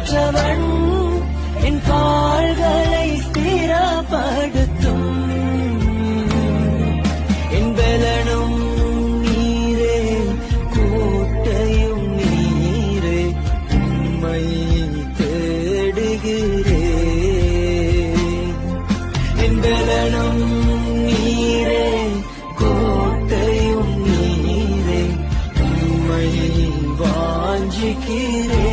பெற்றவன் என் கால்களை ஸ்திரப்படுத்தும் என் பலனும் நீரே கோட்டையும் நீரே உம்மை தேடுகிறேன் என் பலனும் நீரே கோட்டையும் நீரே உம்மை வாஞ்சிக்கிறேன்